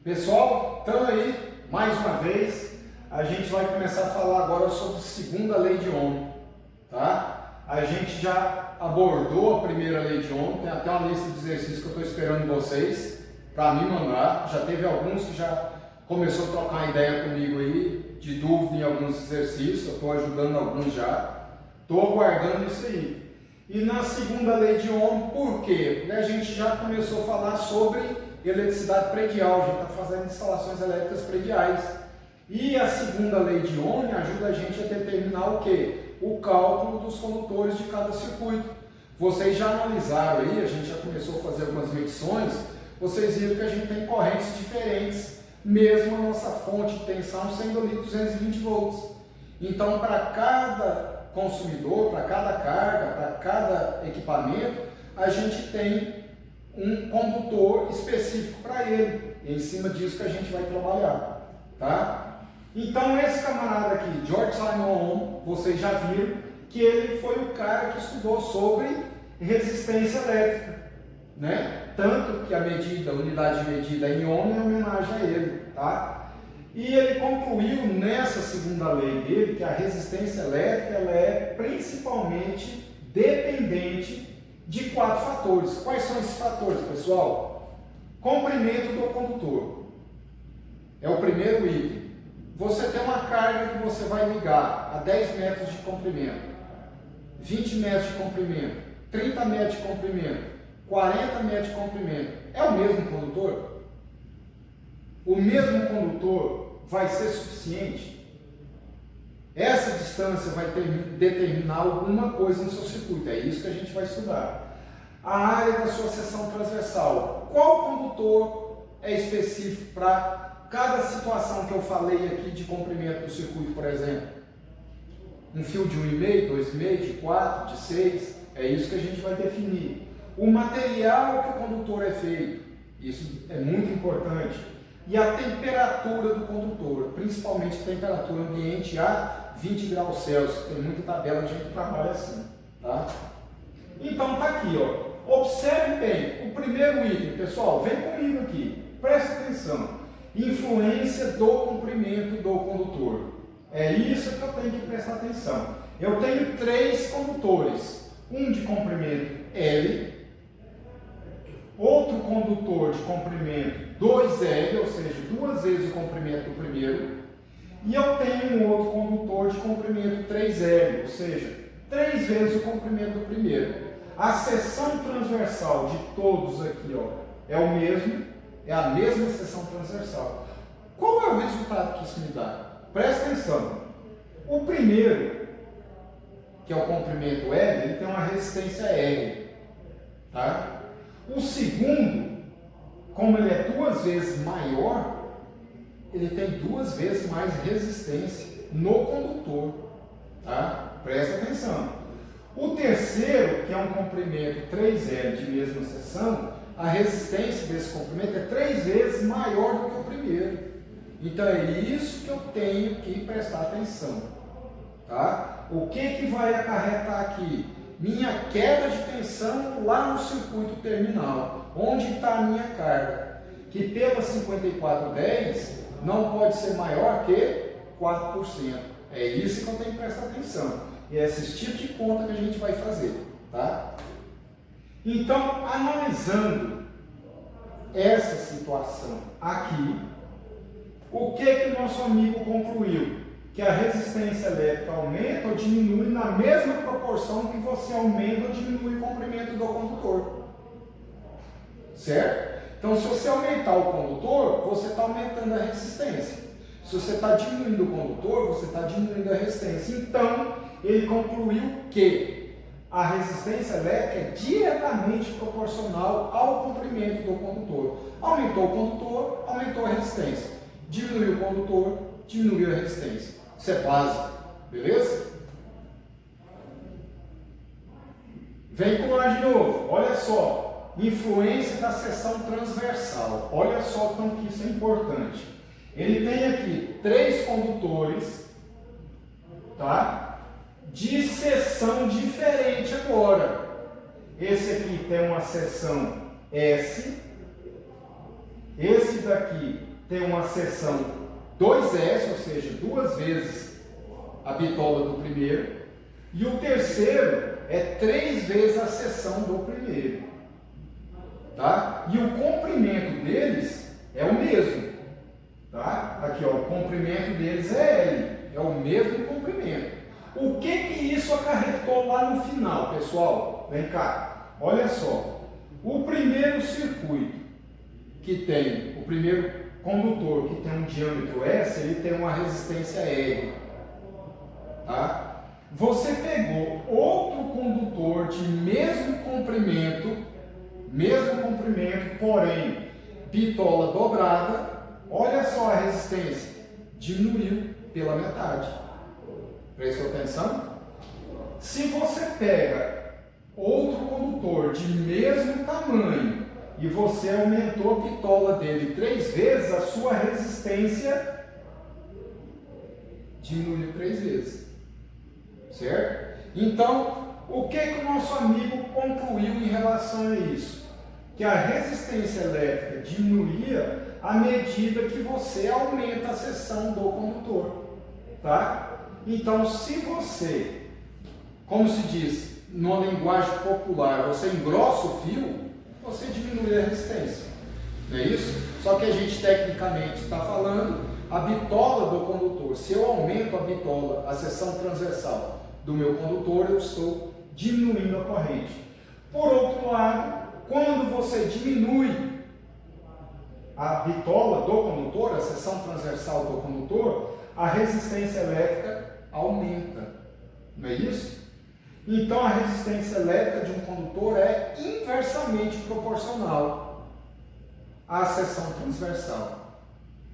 Pessoal, estamos aí mais uma vez. A gente vai começar a falar agora sobre a segunda lei de Ohm, tá? A gente já abordou a primeira lei de Ohm, tem até uma lista de exercícios que eu estou esperando vocês para me mandar. Já teve alguns que já começou a trocar uma ideia comigo aí, de dúvida em alguns exercícios, eu estou ajudando alguns já. Estou aguardando isso aí. E na segunda lei de Ohm, por quê? Porque a gente já começou a falar sobre eletricidade predial, a gente está fazendo instalações elétricas prediais. E a segunda lei de Ohm ajuda a gente a determinar o quê? O cálculo dos condutores de cada circuito. Vocês já analisaram aí, a gente já começou a fazer algumas medições, vocês viram que a gente tem correntes diferentes, mesmo a nossa fonte de tensão sendo ali 220 volts. Então, para cada consumidor, para cada carga, para cada equipamento, a gente tem um condutor específico para ele. E é em cima disso que a gente vai trabalhar, tá? Então, esse camarada aqui, George Simon Ohm, vocês já viram que ele foi o cara que estudou sobre resistência elétrica, né? Tanto que a unidade de medida em ohm é homenagem a ele, tá? E ele concluiu nessa segunda lei dele que a resistência elétrica ela é principalmente dependente de 4 fatores. Quais são esses fatores, pessoal? Comprimento do condutor é o primeiro item. Você tem uma carga que você vai ligar a 10 metros de comprimento, 20 metros de comprimento, 30 metros de comprimento, 40 metros de comprimento. É o mesmo condutor? O mesmo condutor vai ser suficiente? Essa distância vai determinar alguma coisa no seu circuito. É isso que a gente vai estudar. A área da sua seção transversal. Qual condutor é específico para cada situação que eu falei aqui de comprimento do circuito, por exemplo? Um fio de 1,5, 2,5, de 4, de 6. É isso que a gente vai definir. O material que o condutor é feito. Isso é muito importante. E a temperatura do condutor, principalmente a temperatura ambiente a 20 graus Celsius. Tem muita tabela que a gente trabalha assim, tá? Então tá aqui, ó. Observe bem o primeiro item, pessoal. Vem comigo aqui, presta atenção. Influência do comprimento do condutor. É isso que eu tenho que prestar atenção. Eu tenho 3 condutores, um de comprimento L, outro condutor de comprimento 2L, ou seja, 2 vezes o comprimento do primeiro, e eu tenho um outro condutor de comprimento 3L, ou seja, 3 vezes o comprimento do primeiro. A seção transversal de todos aqui, ó, é o mesmo, é a mesma seção transversal. Qual é o resultado que isso me dá? Presta atenção. O primeiro, que é o comprimento L, ele tem uma resistência R, tá? O segundo, como ele é 2 vezes maior, ele tem 2 vezes mais resistência no condutor, tá? Presta atenção. O terceiro, que é um comprimento 3L de mesma seção, a resistência desse comprimento é 3 vezes maior do que o primeiro. Então é isso que eu tenho que prestar atenção, tá? O que vai acarretar aqui? Minha queda de tensão lá no circuito terminal, onde está a minha carga, que pela 5410 não pode ser maior que 4%. É isso que eu tenho que prestar atenção. E é esse tipo de conta que a gente vai fazer, tá? Então, analisando essa situação aqui, o que o nosso amigo concluiu? Que a resistência elétrica aumenta ou diminui na mesma proporção que você aumenta ou diminui o comprimento do condutor. Certo? Então, se você aumentar o condutor, você está aumentando a resistência. Se você está diminuindo o condutor, você está diminuindo a resistência. Então, ele concluiu que a resistência elétrica é diretamente proporcional ao comprimento do condutor. Aumentou o condutor, aumentou a resistência. Diminuiu o condutor, diminuiu a resistência. Isso é básico, beleza? Vem com nós de novo, olha só. Influência da seção transversal. Olha só como que isso é importante. Ele tem aqui 3 condutores, tá? De seção diferente agora. Esse aqui tem uma seção S, esse daqui tem uma seção 2S, ou seja, 2 vezes a bitola do primeiro, e o terceiro é 3 vezes a seção do primeiro, tá? E o comprimento deles é o mesmo, tá? Aqui, ó, o comprimento deles é L, é o mesmo comprimento. O que isso acarretou lá no final, pessoal? Vem cá, olha só. O primeiro circuito que tem, o primeiro condutor que tem um diâmetro S, ele tem uma resistência R, tá? Você pegou outro condutor de mesmo comprimento, porém bitola dobrada, olha só a resistência, diminuiu pela metade. Prestou atenção? Se você pega outro condutor de mesmo tamanho e você aumentou a bitola dele 3 vezes, a sua resistência diminuiu 3 vezes. Certo? Então, o que o nosso amigo concluiu em relação a isso? Que a resistência elétrica diminuía à medida que você aumenta a seção do condutor. Tá? Então, se você, como se diz, numa linguagem popular, você engrossa o fio, você diminui a resistência. Não é isso? Só que a gente tecnicamente está falando a bitola do condutor. Se eu aumento a bitola, a seção transversal do meu condutor, eu estou diminuindo a corrente. Por outro lado, quando você diminui a bitola do condutor, a seção transversal do condutor, a resistência elétrica aumenta. Não é isso? Então a resistência elétrica de um condutor é inversamente proporcional à seção transversal.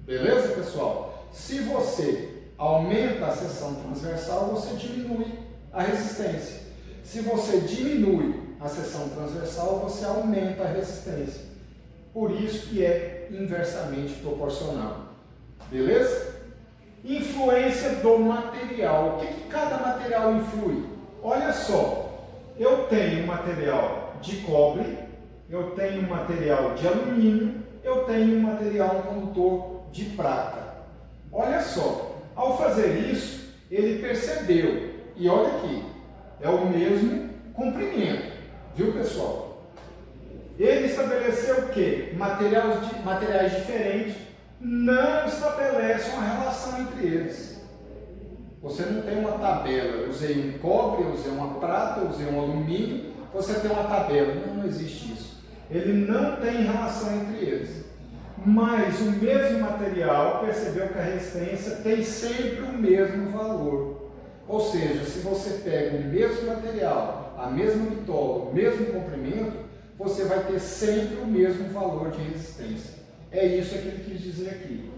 Beleza, pessoal? Se você aumenta a seção transversal, você diminui a resistência. Se você diminui a seção transversal, você aumenta a resistência. Por isso que é inversamente proporcional. Beleza? Influência do material. O que cada material influi? Olha só, eu tenho material de cobre, eu tenho material de alumínio, eu tenho material condutor de prata. Olha só, ao fazer isso, ele percebeu, e olha aqui, é o mesmo comprimento, viu, pessoal? Ele estabeleceu que materiais diferentes não estabelecem uma relação entre eles. Você não tem uma tabela, eu usei um cobre, eu usei uma prata, eu usei um alumínio, você tem uma tabela. Não existe isso. Ele não tem relação entre eles. Mas o mesmo material percebeu que a resistência tem sempre o mesmo valor. Ou seja, se você pega o mesmo material, a mesma bitola, o mesmo comprimento, você vai ter sempre o mesmo valor de resistência. É isso que ele quis dizer aqui.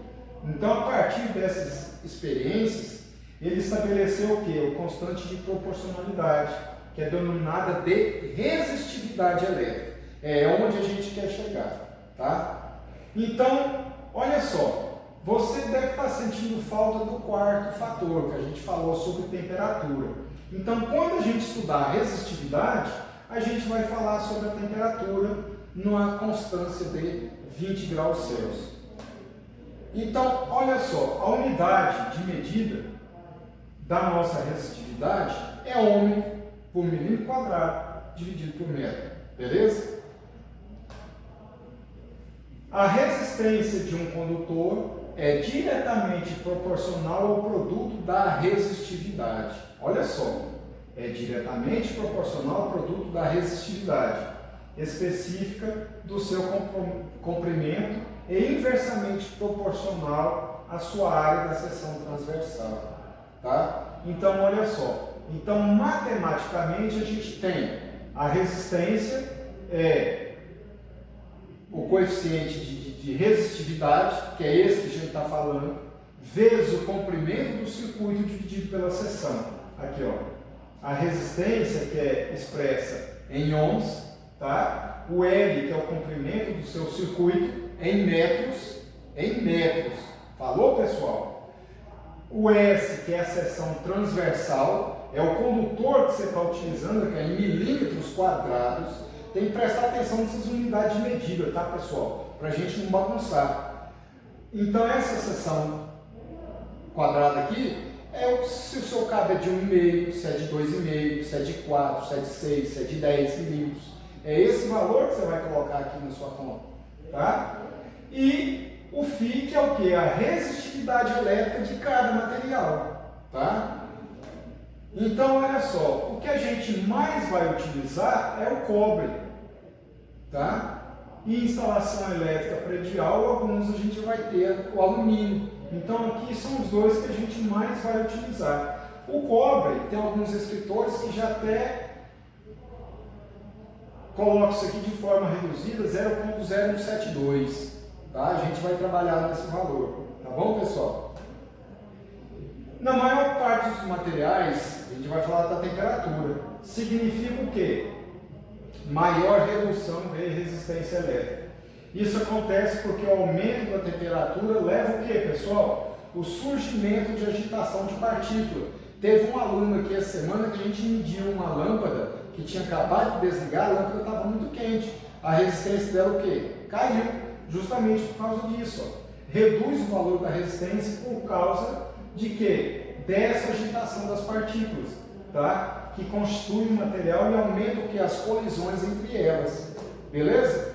Então, a partir dessas experiências, ele estabeleceu o quê? O constante de proporcionalidade, que é denominada de resistividade elétrica. É onde a gente quer chegar, tá? Então, olha só, você deve estar sentindo falta do quarto fator, que a gente falou sobre temperatura. Então, quando a gente estudar a resistividade, a gente vai falar sobre a temperatura numa constância de 20 graus Celsius. Então, olha só, a unidade de medida da nossa resistividade é ômega por milímetro quadrado dividido por metro, beleza? A resistência de um condutor é diretamente proporcional ao produto da resistividade. Olha só, é diretamente proporcional ao produto da resistividade específica do seu comprimento e inversamente proporcional à sua área da seção transversal. Tá? Então, olha só. Então, matematicamente, a gente tem a resistência, o coeficiente de resistividade, que é esse que a gente está falando, vezes o comprimento do circuito dividido pela seção. Aqui, ó. A resistência, que é expressa em ohms, tá? O L, que é o comprimento do seu circuito, em metros. Falou, pessoal? O S, que é a seção transversal, é o condutor que você está utilizando, que é em milímetros quadrados. Tem que prestar atenção nessas unidades de medida, tá, pessoal? Para a gente não bagunçar. Então essa seção quadrada aqui se o seu cabo é de 1,5, se é de 2,5, se é de 4, se é de 6, se é de 10 milímetros. É esse valor que você vai colocar aqui na sua conta, tá? E o FI, que é o que? A resistividade elétrica de cada material, tá? Então, olha só, o que a gente mais vai utilizar é o cobre, tá? E instalação elétrica predial, alguns a gente vai ter o alumínio. Então, aqui são os dois que a gente mais vai utilizar. O cobre, tem alguns escritores que já até colocam isso aqui de forma reduzida, 0,0172, tá? A gente vai trabalhar nesse valor, tá bom, pessoal? Na maior parte dos materiais, a gente vai falar da temperatura. Significa o quê? Maior redução de resistência elétrica. Isso acontece porque o aumento da temperatura leva o quê, pessoal? O surgimento de agitação de partícula. Teve um aluno aqui essa semana que a gente mediu uma lâmpada que tinha acabado de desligar, a lâmpada estava muito quente. A resistência dela o quê? Caiu, justamente por causa disso. Ó. Reduz o valor da resistência por causa de quê? Dessa agitação das partículas, tá? Que constitui o material e aumenta o que? As colisões entre elas. Beleza?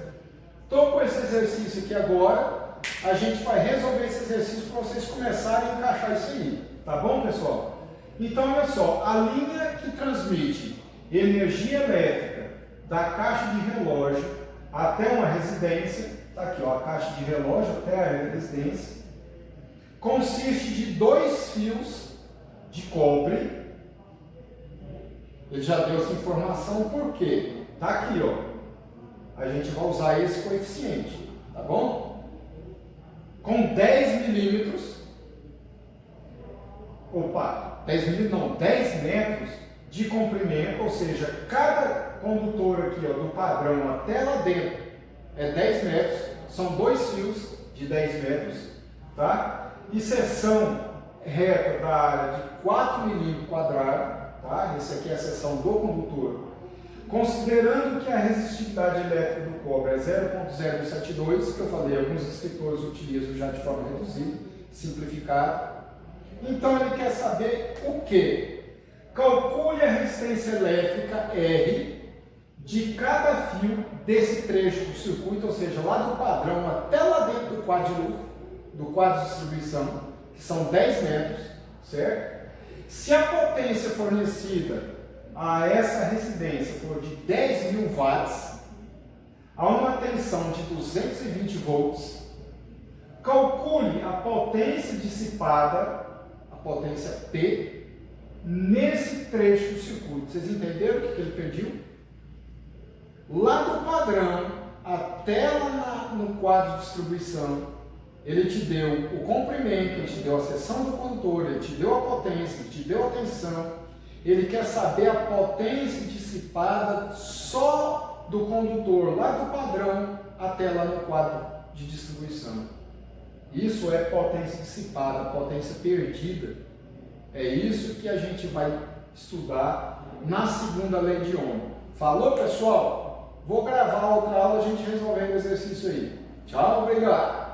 Então, com esse exercício aqui agora, a gente vai resolver esse exercício para vocês começarem a encaixar isso aí. Tá bom, pessoal? Então, olha só, a linha que transmite energia elétrica da caixa de relógio até uma residência, tá aqui, ó, a caixa de relógio até a residência, consiste de 2 fios de cobre. Ele já deu essa informação, por quê? Tá aqui, ó. A gente vai usar esse coeficiente, tá bom? Com 10 milímetros, 10 metros de comprimento, ou seja, cada condutor aqui, ó, do padrão até lá dentro é 10 metros, são 2 fios de 10 metros, tá? E seção reta da área de 4 milímetros quadrados, tá? Esse aqui é a seção do condutor. Considerando que a resistividade elétrica do cobre é 0,072, que eu falei, alguns escritores utilizam já de forma reduzida, simplificada. Então ele quer saber o quê? Calcule a resistência elétrica R de cada fio desse trecho do circuito, ou seja, lá do padrão até lá dentro do quadro de luz, do quadro de distribuição, que são 10 metros, certo? Se a potência fornecida a essa residência for de 10.000 watts, a uma tensão de 220 volts, calcule a potência dissipada, a potência P, nesse trecho do circuito. Vocês entenderam o que ele pediu? Lá do padrão até lá no quadro de distribuição, ele te deu o comprimento, ele te deu a seção do condutor, ele te deu a potência, ele te deu a tensão. Ele quer saber a potência dissipada só do condutor, lá do padrão até lá no quadro de distribuição. Isso é potência dissipada, potência perdida. É isso que a gente vai estudar na segunda lei de Ohm. Falou, pessoal? Vou gravar outra aula, a gente resolvendo o exercício aí. Tchau, obrigado!